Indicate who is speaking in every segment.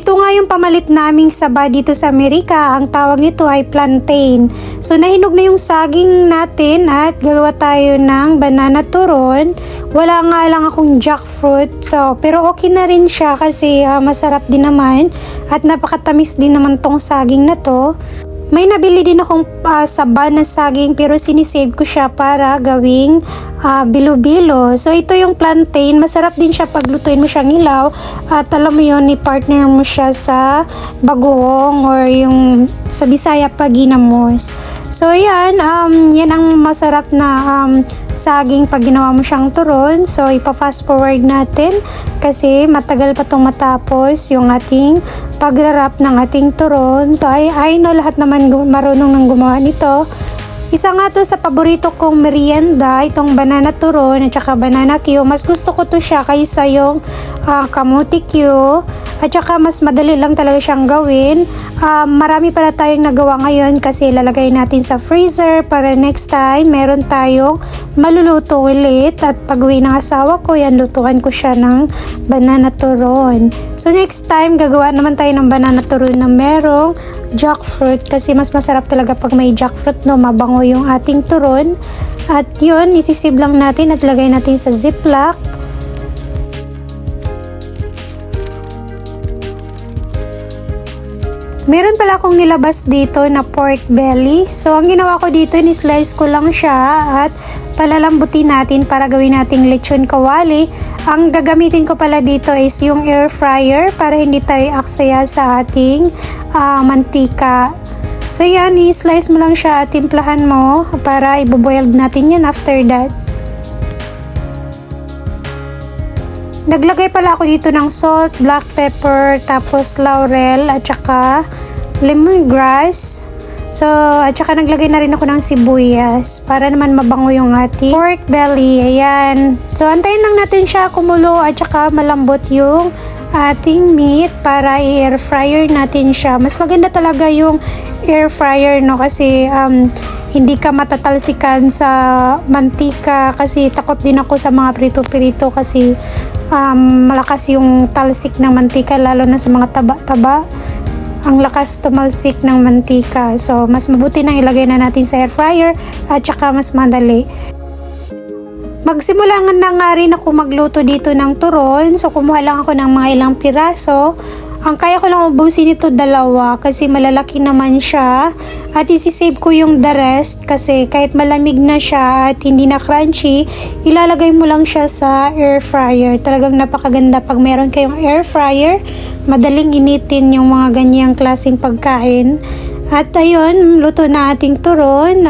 Speaker 1: ito nga yung pamalit naming saba dito sa Amerika. Ang tawag nito ay plantain. So nahinog na yung saging natin at gagawa tayo ng banana turon. Wala nga lang akong jackfruit. So, pero okay na rin siya kasi masarap din naman at napakatamis din naman tong saging na to. May nabili din akong saba na saging pero sinisave ko siya para gawing bilo-bilo. So ito yung plantain, masarap din siya paglutuin mo siyang ilaw at alam mo yun, i-partner mo siya sa bagoong or yung sa Bisaya pa ginamos. So yan, yan ang masarap na saging pag ginawa mo siyang turon. So ipa-fast forward natin kasi matagal pa itong matapos yung ating pagrarap ng ating turon. So I know lahat naman marunong nang gumawa nito. Isa nga to sa paborito kong merienda, itong banana turon at saka banana Q. Mas gusto ko to siya kaysa yung kamuti Q. At saka mas madali lang talaga siyang gawin. Marami pala tayong nagawa ngayon kasi lalagay natin sa freezer para next time meron tayong maluluto ulit. At pag uwi ng asawa ko, yan lutuan ko siya ng banana turon. So next time gagawa naman tayo ng banana turon na merong jackfruit kasi mas masarap talaga pag may jackfruit, no? Mabango yung ating turon. At yun, isisib lang natin at lagay natin sa ziplock. Meron pala akong nilabas dito na pork belly. So, ang ginawa ko dito, ni-slice ko lang siya at palalambutin natin para gawin nating lechon kawali. Ang gagamitin ko pala dito is yung air fryer para hindi tayo aksaya sa ating mantika. So, yan, i-slice mo lang siya at timplahan mo para i-boiled natin yan after that. Naglagay pala ako dito ng salt, black pepper, tapos laurel at saka lemongrass. So, at saka naglagay na rin ako ng sibuyas para naman mabango yung ating pork belly. Ayan. So, antayin lang natin siya kumulo at saka malambot yung ating meat para i-air fryer natin siya. Mas maganda talaga yung air fryer, no? Kasi hindi ka matatalsikan sa mantika kasi takot din ako sa mga prito-prito kasi malakas yung talsik ng mantika lalo na sa mga taba-taba. Ang lakas tumalsik ng mantika. So, mas mabuti nang ilagay na natin sa air fryer at saka mas madali. Magsimula na nga rin ako magluto dito ng turon. So, kumuha lang ako ng mga ilang piraso. Ang kaya ko lang ubusin ito 2 kasi malalaki naman siya. At isisave ko yung the rest kasi kahit malamig na siya at hindi na crunchy, ilalagay mo lang siya sa air fryer. Talagang napakaganda pag meron kayong air fryer. Madaling initin yung mga ganyang klaseng pagkain. At ayun, luto na ating turon.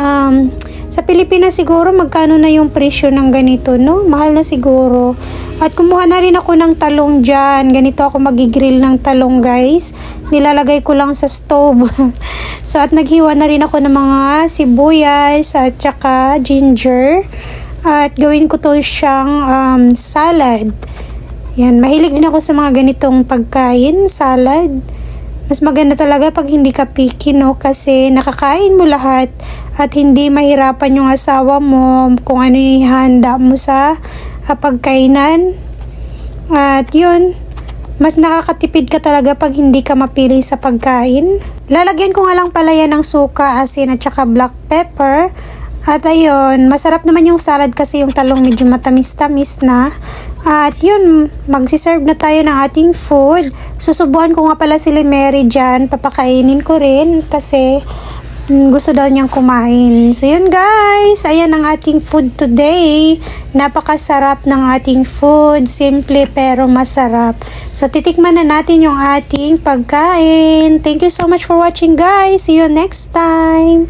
Speaker 1: Sa Pilipinas siguro magkano na yung presyo ng ganito, no? Mahal na siguro. At kumuha na rin ako ng talong dyan. Ganito ako magigrill ng talong, guys. Nilalagay ko lang sa stove. So, at naghiwa na rin ako ng mga sibuyas at saka ginger. At gawin ko to siyang salad. Yan, mahilig din ako sa mga ganitong pagkain, salad. Mas maganda talaga pag hindi ka picky, no? Kasi nakakain mo lahat at hindi mahirapan yung asawa mo kung ano yung ihanda mo sa pagkainan. At yun, mas nakakatipid ka talaga pag hindi ka mapili sa pagkain. Lalagyan ko nga lang pala yan ng suka, asin at saka black pepper. At ayun, masarap naman yung salad kasi yung talong medyo matamis-tamis na. At yun, magsiserve na tayo ng ating food. Susubuan ko nga pala si Mary dyan. Papakainin ko rin kasi gusto daw niyang kumain. So yun guys, ayan ang ating food today. Napakasarap ng ating food. Simple pero masarap. So titikman na natin yung ating pagkain. Thank you so much for watching guys. See you next time.